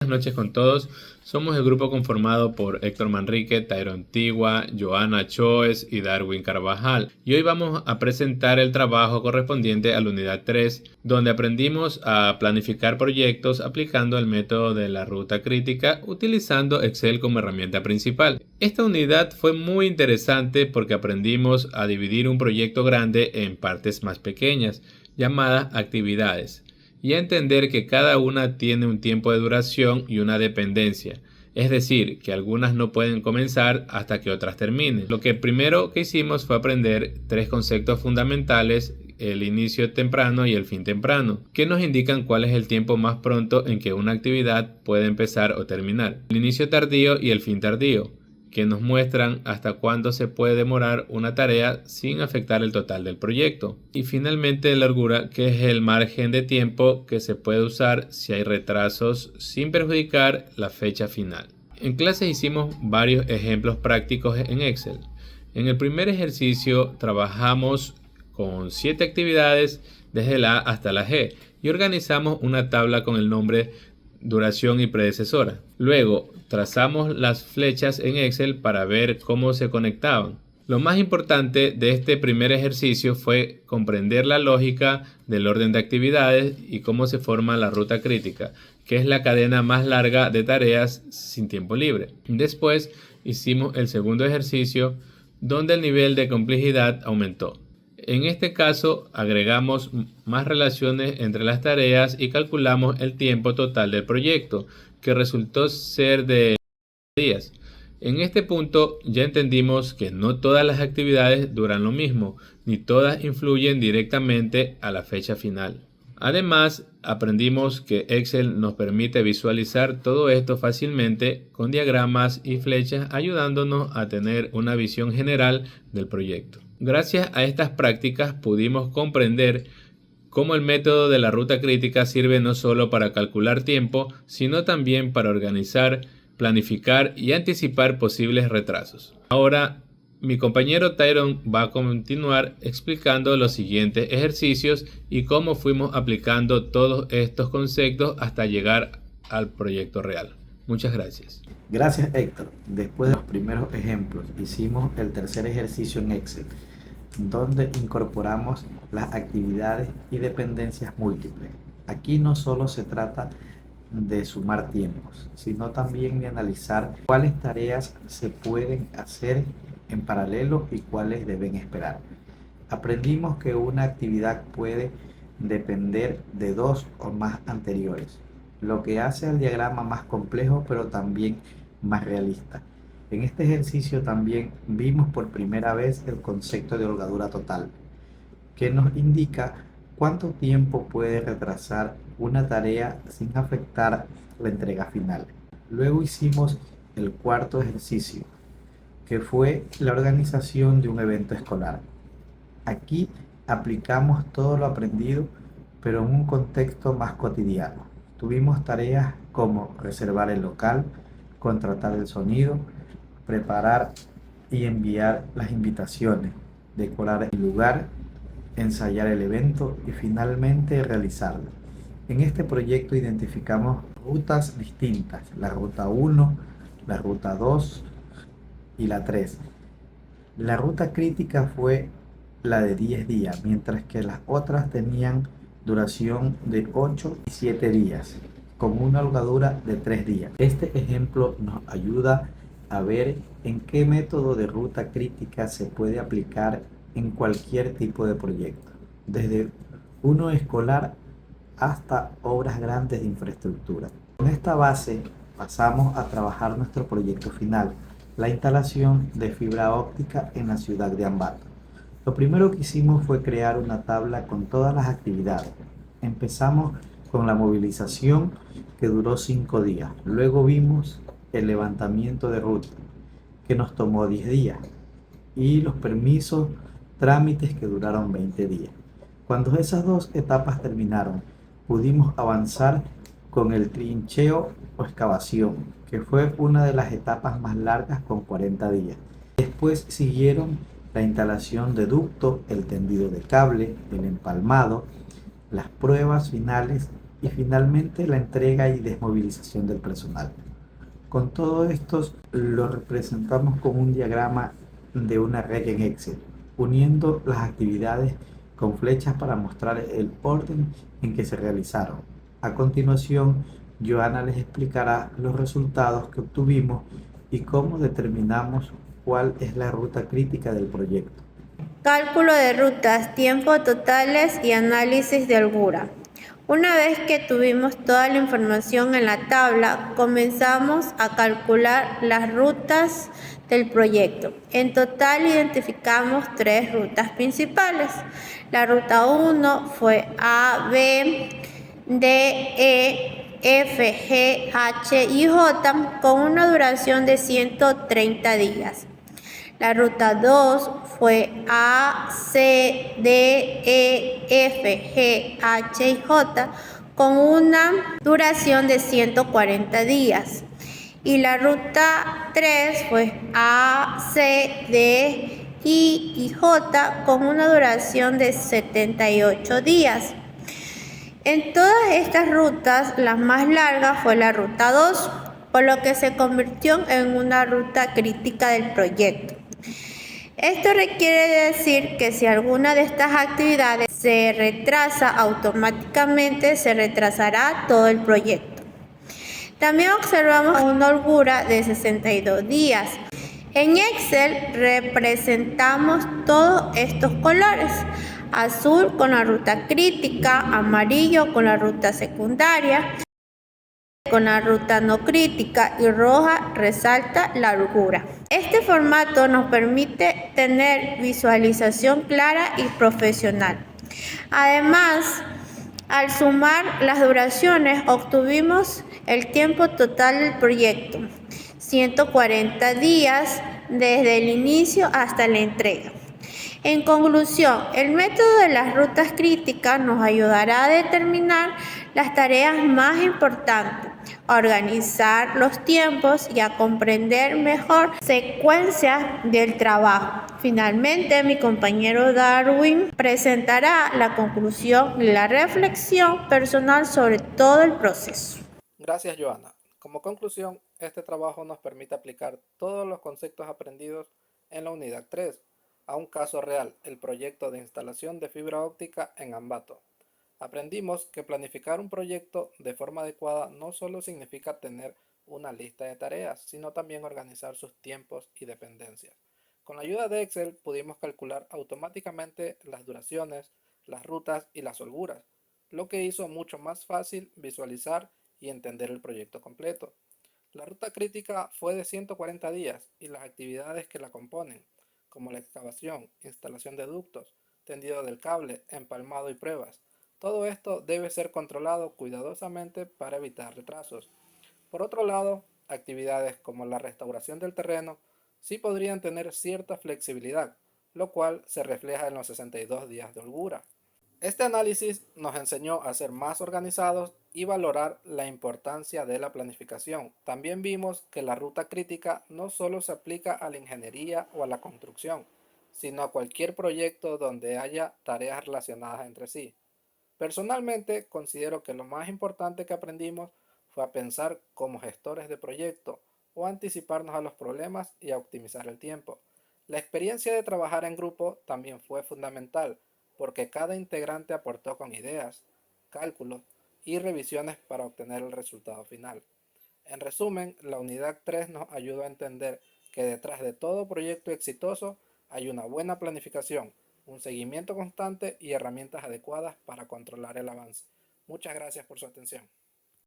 noches con todos. Somos el grupo conformado por Héctor Manrique, Tyron Tigua, Joana Choes y Darwin Carvajal. Y hoy vamos a presentar el trabajo correspondiente a la unidad 3, donde aprendimos a planificar proyectos aplicando el método de la ruta crítica utilizando Excel como herramienta principal. Esta unidad fue muy interesante porque aprendimos a dividir un proyecto grande en partes más pequeñas, llamadas actividades, y a entender que cada una tiene un tiempo de duración y una dependencia, es decir, que algunas no pueden comenzar hasta que otras terminen. Lo que primero que hicimos fue aprender tres conceptos fundamentales: el inicio temprano y el fin temprano, que nos indican cuál es el tiempo más pronto en que una actividad puede empezar o terminar. El inicio tardío y el fin tardío, que nos muestran hasta cuándo se puede demorar una tarea sin afectar el total del proyecto. Y finalmente la largura, que es el margen de tiempo que se puede usar si hay retrasos sin perjudicar la fecha final. En clase hicimos varios ejemplos prácticos en Excel. En el primer ejercicio trabajamos con 7 actividades desde la A hasta la G y organizamos una tabla con el nombre duración y predecesora. Luego trazamos las flechas en Excel para ver cómo se conectaban. Lo más importante de este primer ejercicio fue comprender la lógica del orden de actividades y cómo se forma la ruta crítica, que es la cadena más larga de tareas sin tiempo libre. Después hicimos el segundo ejercicio, donde el nivel de complejidad aumentó. En este caso agregamos más relaciones entre las tareas y calculamos el tiempo total del proyecto, que resultó ser de días. En este punto ya entendimos que no todas las actividades duran lo mismo, ni todas influyen directamente a la fecha final. Además, aprendimos que Excel nos permite visualizar todo esto fácilmente con diagramas y flechas, ayudándonos a tener una visión general del proyecto. Gracias a estas prácticas pudimos comprender cómo el método de la ruta crítica sirve no solo para calcular tiempo, sino también para organizar, planificar y anticipar posibles retrasos. Ahora, mi compañero Tyron va a continuar explicando los siguientes ejercicios y cómo fuimos aplicando todos estos conceptos hasta llegar al proyecto real. Muchas gracias. Gracias, Héctor. Después de los primeros ejemplos, hicimos el tercer ejercicio en Excel, donde incorporamos las actividades y dependencias múltiples. Aquí no solo se trata de sumar tiempos, sino también de analizar cuáles tareas se pueden hacer en paralelo y cuáles deben esperar. Aprendimos que una actividad puede depender de dos o más anteriores, lo que hace al diagrama más complejo pero también más realista. En este ejercicio también vimos por primera vez el concepto de holgadura total, que nos indica cuánto tiempo puede retrasar una tarea sin afectar la entrega final. Luego hicimos el cuarto ejercicio, que fue la organización de un evento escolar. Aquí aplicamos todo lo aprendido, pero en un contexto más cotidiano. Tuvimos tareas como reservar el local, contratar el sonido, preparar y enviar las invitaciones, decorar el lugar, ensayar el evento y finalmente realizarlo. En este proyecto identificamos rutas distintas: la ruta 1, la ruta 2 y la 3. La ruta crítica fue la de 10 días, mientras que las otras tenían duración de 8 y 7 días, con una holgadura de 3 días. Este ejemplo nos ayuda a ver en qué método de ruta crítica se puede aplicar en cualquier tipo de proyecto, desde uno escolar hasta obras grandes de infraestructura. Con esta base pasamos a trabajar nuestro proyecto final, la instalación de fibra óptica en la ciudad de Ambato. Lo primero que hicimos fue crear una tabla con todas las actividades. Empezamos con la movilización, que duró 5 días. Luego vimos el levantamiento de ruta, que nos tomó 10 días, y los permisos, trámites, que duraron 20 días. Cuando esas dos etapas terminaron, pudimos avanzar con el trincheo o excavación, que fue una de las etapas más largas, con 40 días. Después siguieron la instalación de ducto, el tendido de cable, el empalmado, las pruebas finales y finalmente la entrega y desmovilización del personal. Con todo esto lo representamos con un diagrama de una red en Excel, uniendo las actividades con flechas para mostrar el orden en que se realizaron. A continuación, Joana les explicará los resultados que obtuvimos y cómo determinamos cuál es la ruta crítica del proyecto. Cálculo de rutas, tiempos totales y análisis de holgura. Una vez que tuvimos toda la información en la tabla, comenzamos a calcular las rutas del proyecto. En total identificamos 3 rutas principales. La ruta 1 fue A, B, D, E, F, G, H y J con una duración de 130 días. La ruta 2 fue A, C, D, E, F, G, H y J con una duración de 140 días. Y la ruta 3 fue A, C, D, I y J con una duración de 78 días. En todas estas rutas, la más larga fue la ruta 2, por lo que se convirtió en una ruta crítica del proyecto. Esto requiere decir que si alguna de estas actividades se retrasa, automáticamente se retrasará todo el proyecto. También observamos una holgura de 62 días. En Excel representamos todos estos colores: azul con la ruta crítica, amarillo con la ruta secundaria, con la ruta no crítica y roja resalta la holgura. Este formato nos permite tener visualización clara y profesional. Además, al sumar las duraciones, obtuvimos el tiempo total del proyecto, 140 días desde el inicio hasta la entrega. En conclusión, el método de las rutas críticas nos ayudará a determinar las tareas más importantes, a organizar los tiempos y a comprender mejor la secuencia del trabajo. Finalmente, mi compañero Darwin presentará la conclusión y la reflexión personal sobre todo el proceso. Gracias, Joana. Como conclusión, este trabajo nos permite aplicar todos los conceptos aprendidos en la unidad 3 a un caso real, el proyecto de instalación de fibra óptica en Ambato. Aprendimos que planificar un proyecto de forma adecuada no solo significa tener una lista de tareas, sino también organizar sus tiempos y dependencias. Con la ayuda de Excel pudimos calcular automáticamente las duraciones, las rutas y las holguras, lo que hizo mucho más fácil visualizar y entender el proyecto completo. La ruta crítica fue de 140 días y las actividades que la componen, como la excavación, instalación de ductos, tendido del cable, empalmado y pruebas. Todo esto debe ser controlado cuidadosamente para evitar retrasos. Por otro lado, actividades como la restauración del terreno sí podrían tener cierta flexibilidad, lo cual se refleja en los 62 días de holgura. Este análisis nos enseñó a ser más organizados y valorar la importancia de la planificación. También vimos que la ruta crítica no solo se aplica a la ingeniería o a la construcción, sino a cualquier proyecto donde haya tareas relacionadas entre sí. Personalmente, considero que lo más importante que aprendimos fue a pensar como gestores de proyecto o a anticiparnos a los problemas y a optimizar el tiempo. La experiencia de trabajar en grupo también fue fundamental porque cada integrante aportó con ideas, cálculos y revisiones para obtener el resultado final. En resumen, la unidad 3 nos ayudó a entender que detrás de todo proyecto exitoso hay una buena planificación, un seguimiento constante y herramientas adecuadas para controlar el avance. Muchas gracias por su atención.